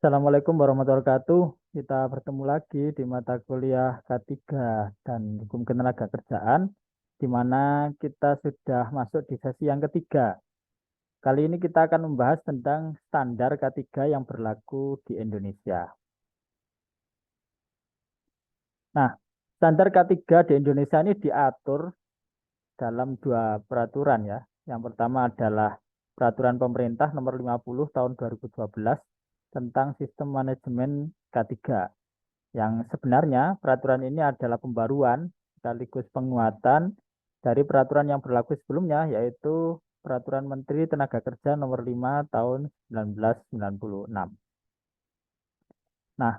Assalamualaikum warahmatullahi wabarakatuh. Kita bertemu lagi di mata kuliah K3 dan Hukum Ketenagakerjaan, di mana kita sudah masuk di sesi yang ketiga. Kali ini kita akan membahas tentang standar K3 yang berlaku di Indonesia. Nah, standar K3 di Indonesia ini diatur dalam dua peraturan ya. Yang pertama adalah Peraturan Pemerintah Nomor 50 Tahun 2012 tentang Sistem Manajemen K3. Yang sebenarnya peraturan ini adalah pembaruan sekaligus penguatan dari peraturan yang berlaku sebelumnya, yaitu Peraturan Menteri Tenaga Kerja Nomor 5 Tahun 1996. Nah,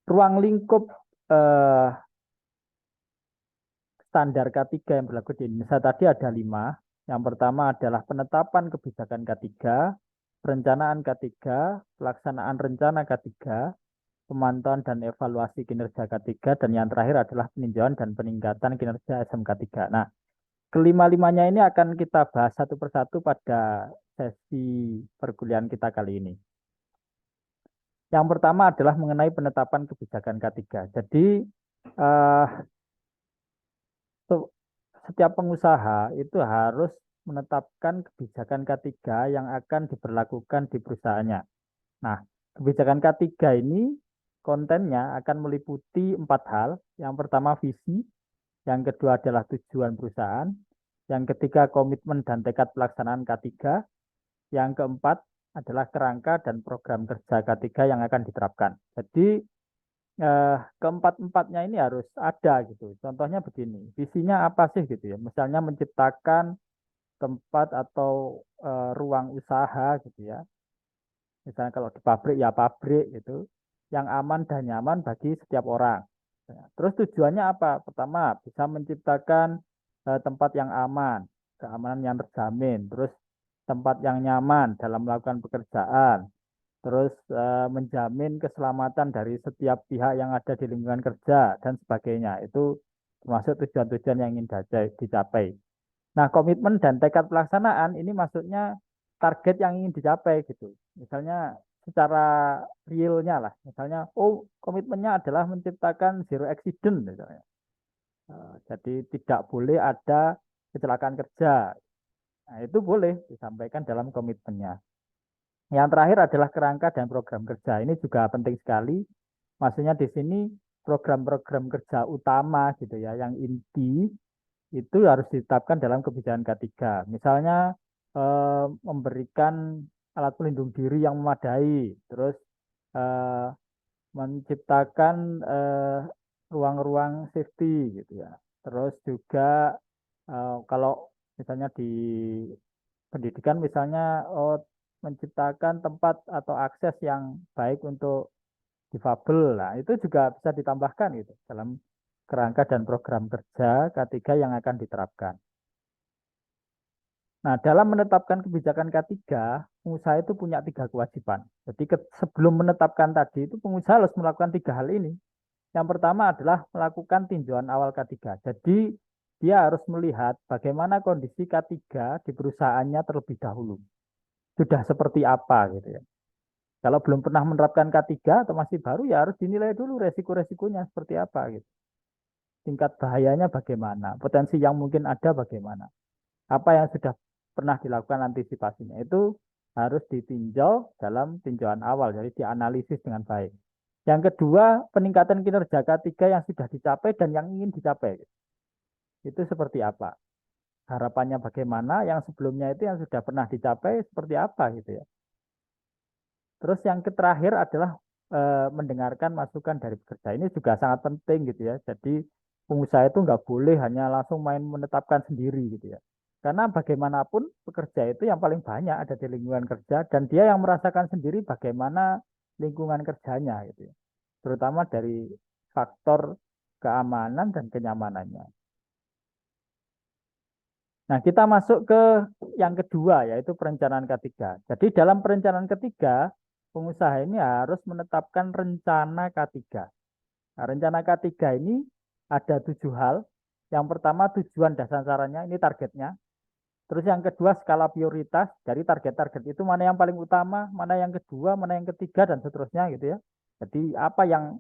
ruang lingkup eh, standar K3 yang berlaku di Indonesia tadi ada 5. Yang pertama adalah penetapan kebijakan K3, perencanaan K3, pelaksanaan rencana K3, pemantauan dan evaluasi kinerja K3, dan yang terakhir adalah peninjauan dan peningkatan kinerja SMK3. Nah, kelima-limanya ini akan kita bahas satu persatu pada sesi perkuliahan kita kali ini. Yang pertama adalah mengenai penetapan kebijakan K3. Jadi, eh, setiap pengusaha itu harus menetapkan kebijakan K3 yang akan diberlakukan di perusahaannya. Nah, kebijakan K3 ini kontennya akan meliputi 4 hal. Yang pertama visi, yang kedua adalah tujuan perusahaan, yang ketiga komitmen dan tekad pelaksanaan K3, yang keempat adalah kerangka dan program kerja K3 yang akan diterapkan. Jadi keempat-empatnya ini harus ada gitu. Contohnya begini, visinya apa sih gitu ya? Misalnya menciptakan tempat atau ruang usaha gitu ya. Misalnya kalau di pabrik ya pabrik gitu, yang aman dan nyaman bagi setiap orang. Ya, terus tujuannya apa? Pertama, bisa menciptakan tempat yang aman, keamanan yang terjamin, terus tempat yang nyaman dalam melakukan pekerjaan, terus menjamin keselamatan dari setiap pihak yang ada di lingkungan kerja dan sebagainya. Itu termasuk tujuan-tujuan yang ingin dicapai. Nah, komitmen dan tekad pelaksanaan ini maksudnya target yang ingin dicapai gitu. Misalnya secara realnya lah, misalnya, oh komitmennya adalah menciptakan zero accident misalnya. Jadi tidak boleh ada kecelakaan kerja. Nah, itu boleh disampaikan dalam komitmennya. Yang terakhir adalah kerangka dan program kerja. Ini juga penting sekali. Maksudnya di sini program-program kerja utama gitu ya, yang inti itu harus ditetapkan dalam kebijakan K3. Misalnya memberikan alat pelindung diri yang memadai, terus eh, menciptakan ruang-ruang safety gitu ya. Terus juga kalau misalnya di pendidikan misalnya menciptakan tempat atau akses yang baik untuk difabel. Nah, itu juga bisa ditambahkan gitu dalam kerangka dan program kerja K3 yang akan diterapkan. Nah, dalam menetapkan kebijakan K3, pengusaha itu punya 3 kewajiban. Jadi sebelum menetapkan tadi itu pengusaha harus melakukan 3 hal ini. Yang pertama adalah melakukan tinjauan awal K3. Jadi dia harus melihat bagaimana kondisi K3 di perusahaannya terlebih dahulu. Sudah seperti apa gitu ya. Kalau belum pernah menerapkan K3 atau masih baru ya harus dinilai dulu resiko-resikonya seperti apa gitu. Tingkat bahayanya bagaimana, potensi yang mungkin ada bagaimana. Apa yang sudah pernah dilakukan antisipasinya itu harus ditinjau dalam tinjauan awal, jadi dianalisis dengan baik. Yang kedua, peningkatan kinerja K3 yang sudah dicapai dan yang ingin dicapai. Itu seperti apa? Harapannya bagaimana, yang sebelumnya itu yang sudah pernah dicapai seperti apa gitu ya. Terus yang terakhir adalah mendengarkan masukan dari pekerja. Ini juga sangat penting gitu ya. Jadi pengusaha itu nggak boleh hanya langsung main menetapkan sendiri gitu ya. Karena bagaimanapun pekerja itu yang paling banyak ada di lingkungan kerja dan dia yang merasakan sendiri bagaimana lingkungan kerjanya gitu ya. Terutama dari faktor keamanan dan kenyamanannya. Nah, kita masuk ke yang kedua, yaitu perencanaan K3. Jadi dalam perencanaan ketiga, pengusaha ini harus menetapkan rencana K3. Nah, rencana K3 ini ada 7 hal. Yang pertama tujuan dan sasarannya, ini targetnya. Terus yang kedua skala prioritas dari target-target itu mana yang paling utama, mana yang kedua, mana yang ketiga dan seterusnya gitu ya. Jadi apa yang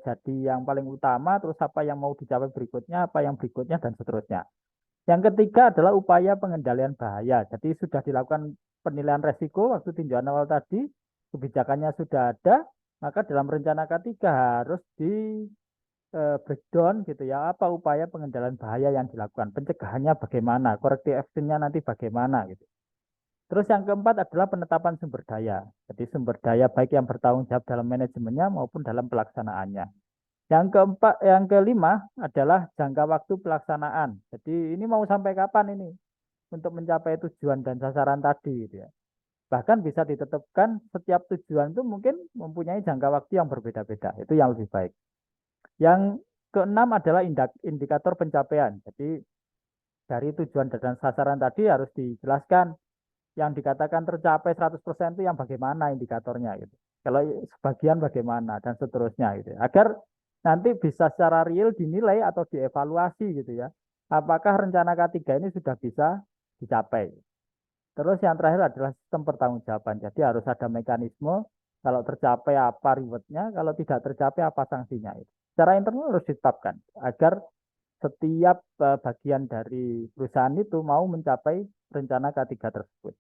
jadi yang paling utama, terus apa yang mau dicapai berikutnya, apa yang berikutnya dan seterusnya. Yang ketiga adalah upaya pengendalian bahaya. Jadi sudah dilakukan penilaian resiko waktu tinjauan awal tadi, kebijakannya sudah ada, maka dalam rencana K3 harus di breakdown gitu ya, apa upaya pengendalian bahaya yang dilakukan, pencegahannya bagaimana, corrective actionnya nanti bagaimana gitu. Terus yang keempat adalah penetapan sumber daya. Jadi sumber daya baik yang bertanggung jawab dalam manajemennya maupun dalam pelaksanaannya. Yang keempat, yang kelima adalah jangka waktu pelaksanaan. Jadi ini mau sampai kapan ini untuk mencapai tujuan dan sasaran tadi gitu ya. Bahkan bisa ditetapkan setiap tujuan itu mungkin mempunyai jangka waktu yang berbeda-beda. Itu yang lebih baik. Yang keenam adalah indikator pencapaian. Jadi dari tujuan dan sasaran tadi harus dijelaskan yang dikatakan tercapai 100% itu yang bagaimana indikatornya gitu. Kalau sebagian bagaimana dan seterusnya gitu. Agar nanti bisa secara real dinilai atau dievaluasi gitu ya. Apakah rencana K3 ini sudah bisa dicapai. Terus yang terakhir adalah sistem pertanggungjawaban. Jadi harus ada mekanisme kalau tercapai apa rewardnya, kalau tidak tercapai apa sanksinya. Secara internal harus ditetapkan agar setiap bagian dari perusahaan itu mau mencapai rencana K3 tersebut.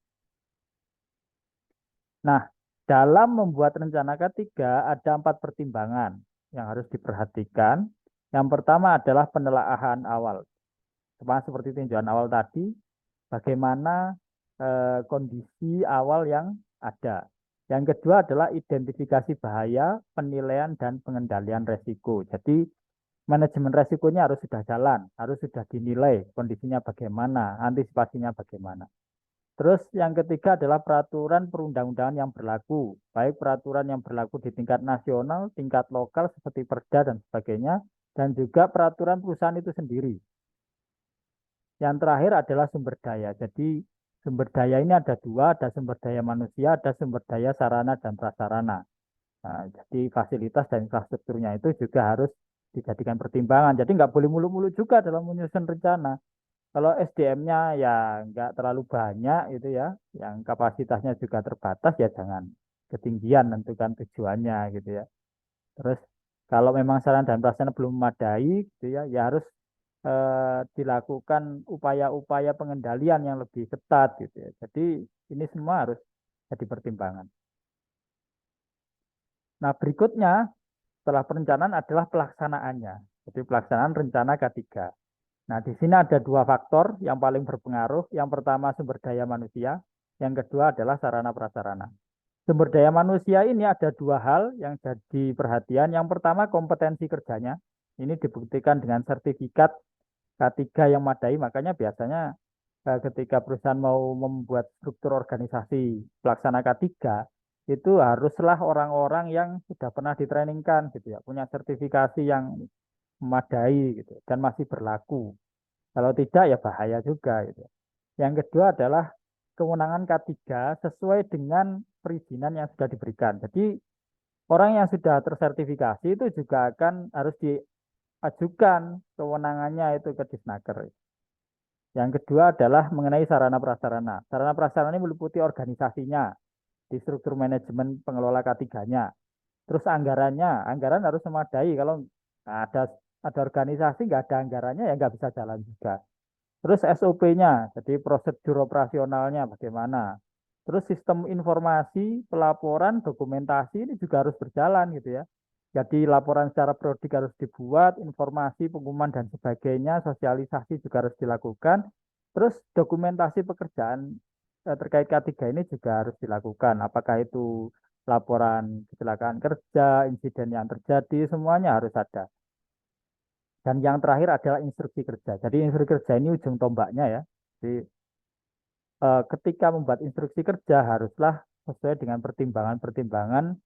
Nah, dalam membuat rencana K3 ada 4 pertimbangan yang harus diperhatikan. Yang pertama adalah penelaahan awal. Sama seperti tinjauan awal tadi, bagaimana kondisi awal yang ada. Yang kedua adalah identifikasi bahaya, penilaian, dan pengendalian resiko. Jadi manajemen resikonya harus sudah jalan, harus sudah dinilai kondisinya bagaimana, antisipasinya bagaimana. Terus yang ketiga adalah peraturan perundang-undangan yang berlaku, baik peraturan yang berlaku di tingkat nasional, tingkat lokal seperti Perda dan sebagainya, dan juga peraturan perusahaan itu sendiri. Yang terakhir adalah sumber daya. Jadi sumber daya ini ada dua, ada sumber daya manusia, ada sumber daya sarana dan prasarana. Nah, jadi fasilitas dan infrastrukturnya itu juga harus dijadikan pertimbangan. Jadi nggak boleh mulu-mulu juga dalam menyusun rencana. Kalau SDM-nya ya nggak terlalu banyak itu ya, yang kapasitasnya juga terbatas ya jangan ketinggian tentukan tujuannya gitu ya. Terus kalau memang saran dan prasarana belum memadai gitu ya, ya harus dilakukan upaya-upaya pengendalian yang lebih ketat gitu ya. Jadi ini semua harus jadi pertimbangan. Nah, berikutnya setelah perencanaan adalah pelaksanaannya. Jadi pelaksanaan rencana K3. Nah, di sini ada dua faktor yang paling berpengaruh. Yang pertama sumber daya manusia, yang kedua adalah sarana prasarana. Sumber daya manusia ini ada dua hal yang jadi perhatian. Yang pertama kompetensi kerjanya. Ini dibuktikan dengan sertifikat K3 yang madai, makanya biasanya ketika perusahaan mau membuat struktur organisasi pelaksana K3, itu haruslah orang-orang yang sudah pernah ditrainingkan gitu ya, punya sertifikasi yang memadai gitu dan masih berlaku. Kalau tidak ya bahaya juga gitu. Yang kedua adalah kewenangan K3 sesuai dengan perizinan yang sudah diberikan. Jadi orang yang sudah tersertifikasi itu juga akan harus diajukan kewenangannya itu ke Disnaker. Yang kedua adalah mengenai sarana prasarana. Sarana prasarana ini meliputi organisasinya, di struktur manajemen pengelola K3-nya. Terus anggarannya, anggaran harus memadai. Kalau ada organisasi nggak ada anggarannya ya nggak bisa jalan juga. Terus SOP-nya, jadi prosedur operasionalnya bagaimana. Terus sistem informasi, pelaporan, dokumentasi ini juga harus berjalan gitu ya. Jadi laporan secara periodik harus dibuat, informasi, pengumuman dan sebagainya, sosialisasi juga harus dilakukan. Terus dokumentasi pekerjaan terkait K3 ini juga harus dilakukan. Apakah itu laporan kecelakaan kerja, insiden yang terjadi, semuanya harus ada. Dan yang terakhir adalah instruksi kerja. Jadi instruksi kerja ini ujung tombaknya ya. Jadi ketika membuat instruksi kerja haruslah sesuai dengan pertimbangan-pertimbangan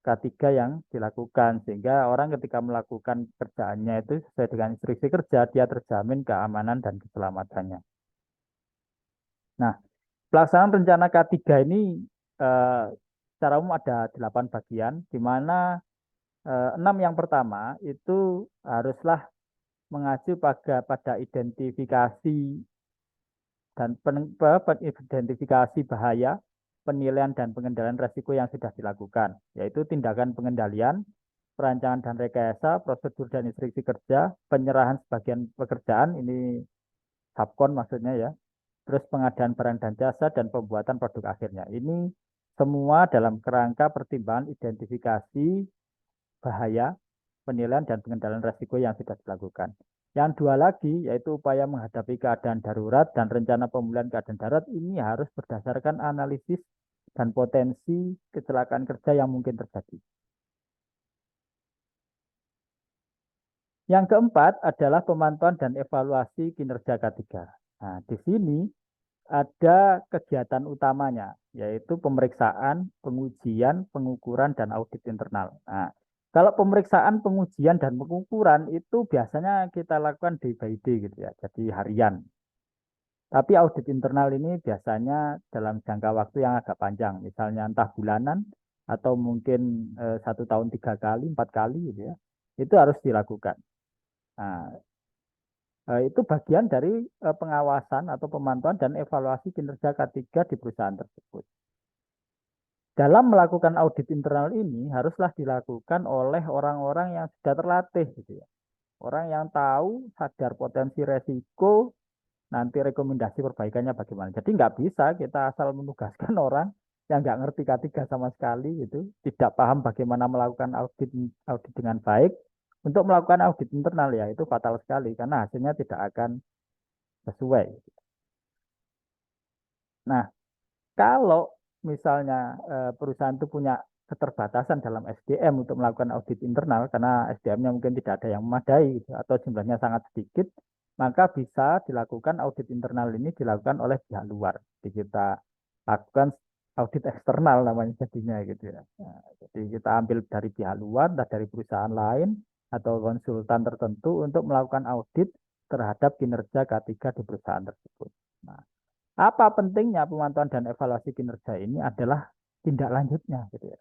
K3 yang dilakukan. Sehingga orang ketika melakukan kerjaannya itu sesuai dengan instruksi kerja, dia terjamin keamanan dan keselamatannya. Nah, pelaksanaan rencana K3 ini eh, secara umum ada 8 bagian, di mana 6 yang pertama itu haruslah mengacu pada identifikasi dan identifikasi bahaya, penilaian dan pengendalian resiko yang sudah dilakukan, yaitu tindakan pengendalian, perancangan dan rekayasa, prosedur dan instruksi kerja, penyerahan sebagian pekerjaan, ini subkon maksudnya ya, terus pengadaan barang dan jasa, dan pembuatan produk akhirnya. Ini semua dalam kerangka pertimbangan identifikasi bahaya, penilaian dan pengendalian resiko yang sudah dilakukan. Yang dua lagi, yaitu upaya menghadapi keadaan darurat dan rencana pemulihan keadaan darurat, ini harus berdasarkan analisis dan potensi kecelakaan kerja yang mungkin terjadi. Yang keempat adalah pemantauan dan evaluasi kinerja K3. Nah, di sini ada kegiatan utamanya, yaitu pemeriksaan, pengujian, pengukuran, dan audit internal. Nah, kalau pemeriksaan, pengujian, dan pengukuran itu biasanya kita lakukan day by day gitu ya, jadi harian. Tapi audit internal ini biasanya dalam jangka waktu yang agak panjang, misalnya entah bulanan atau mungkin 1 tahun 3 kali, 4 kali gitu ya. Itu harus dilakukan. Nah, itu bagian dari pengawasan atau pemantauan dan evaluasi kinerja K3 di perusahaan tersebut. Dalam melakukan audit internal ini haruslah dilakukan oleh orang-orang yang sudah terlatih gitu ya. Orang yang tahu, sadar potensi resiko, nanti rekomendasi perbaikannya bagaimana. Jadi nggak bisa kita asal menugaskan orang yang nggak ngerti K3 sama sekali gitu, tidak paham bagaimana melakukan audit audit dengan baik. Untuk melakukan audit internal ya itu fatal sekali karena hasilnya tidak akan sesuai. Nah, kalau misalnya perusahaan itu punya keterbatasan dalam SDM untuk melakukan audit internal karena SDM-nya mungkin tidak ada yang memadai gitu, atau jumlahnya sangat sedikit, maka bisa dilakukan audit internal ini dilakukan oleh pihak luar. Jadi kita lakukan audit eksternal namanya jadinya gitu ya. Nah, jadi kita ambil dari pihak luar, dari perusahaan lain atau konsultan tertentu untuk melakukan audit terhadap kinerja K3 di perusahaan tersebut. Nah, apa pentingnya pemantauan dan evaluasi kinerja ini adalah tindak lanjutnya gitu ya.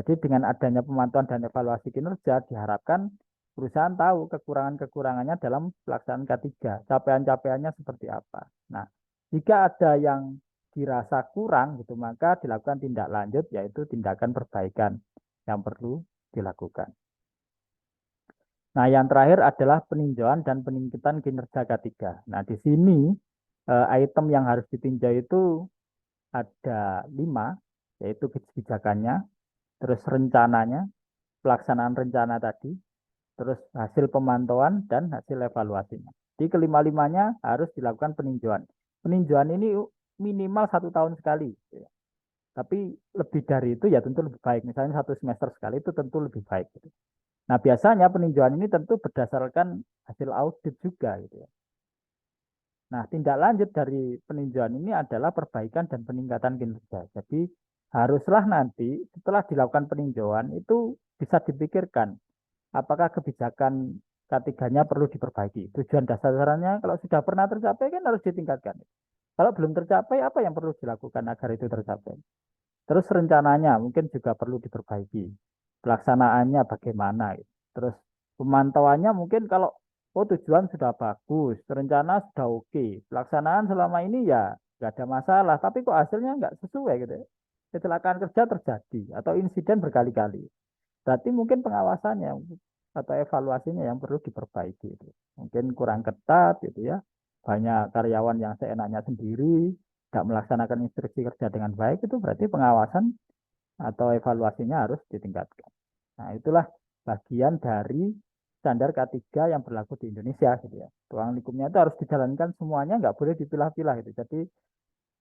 Jadi dengan adanya pemantauan dan evaluasi kinerja diharapkan perusahaan tahu kekurangan-kekurangannya dalam pelaksanaan K3, capaian-capaiannya seperti apa. Nah, jika ada yang dirasa kurang gitu, maka dilakukan tindak lanjut yaitu tindakan perbaikan yang perlu dilakukan. Nah, yang terakhir adalah peninjauan dan peningkatan kinerja K3. Nah, di sini item yang harus ditinjau itu ada 5, yaitu kebijakannya, terus rencananya, pelaksanaan rencana tadi, terus hasil pemantauan dan hasil evaluasinya. Di kelima-limanya harus dilakukan peninjauan. Peninjauan ini minimal 1 tahun sekali. Tapi lebih dari itu ya tentu lebih baik. Misalnya 1 semester sekali itu tentu lebih baik. Nah, biasanya peninjauan ini tentu berdasarkan hasil audit juga gitu ya. Nah, tindak lanjut dari peninjauan ini adalah perbaikan dan peningkatan kinerja. Jadi, haruslah nanti setelah dilakukan peninjauan itu bisa dipikirkan apakah kebijakan K3-nya perlu diperbaiki. Tujuan dasarnya kalau sudah pernah tercapai kan harus ditingkatkan. Kalau belum tercapai, apa yang perlu dilakukan agar itu tercapai? Terus rencananya mungkin juga perlu diperbaiki. Pelaksanaannya bagaimana? Terus pemantauannya mungkin kalau oh tujuan sudah bagus, rencana sudah oke, pelaksanaan selama ini ya nggak ada masalah, tapi kok hasilnya nggak sesuai gitu ya. Kecelakaan kerja terjadi atau insiden berkali-kali. Berarti mungkin pengawasannya atau evaluasinya yang perlu diperbaiki itu. Mungkin kurang ketat gitu ya. Banyak karyawan yang seenaknya sendiri, tidak melaksanakan instruksi kerja dengan baik, itu berarti pengawasan atau evaluasinya harus ditingkatkan. Nah, itulah bagian dari standar K3 yang berlaku di Indonesia gitu ya. Ruang lingkupnya itu harus dijalankan semuanya, nggak boleh dipilah-pilah gitu. Jadi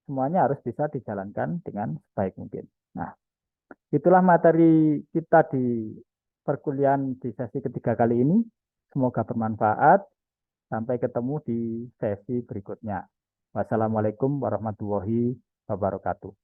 semuanya harus bisa dijalankan dengan sebaik mungkin. Nah, itulah materi kita di perkuliahan di sesi ketiga kali ini. Semoga bermanfaat. Sampai ketemu di sesi berikutnya. Wassalamualaikum warahmatullahi wabarakatuh.